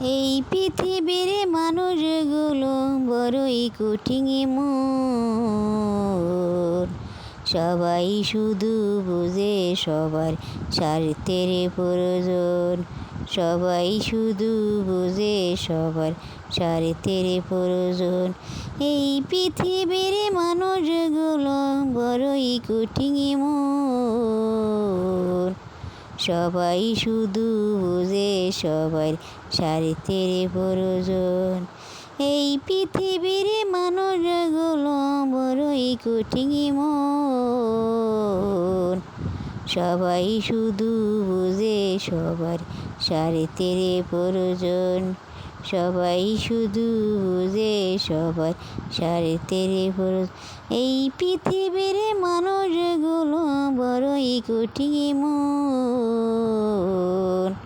এই পৃথিবীর মানুষগুলো বড়ই কঠিন মন। সবাই শুধু বুঝে সবার স্বার্থের প্রয়োজন। সবাই শুধু বুঝে সবার স্বার্থের প্রয়োজন। এই পৃথিবীর মানুষগুলো বড়ই কঠিন মন। সবাই শুধু বুঝে সবার স্বার্থের প্রয়োজন। এই পৃথিবীর মানুষগুলো বড়ই কঠিন মন। সবাই শুধু বুঝে সবার স্বার্থের প্রয়োজন। সবাই শুধু বুঝে সবার স্বার্থের প্রয়োজন। এই পৃথিবীর মানুষগুলো বড়ই কঠিন মন।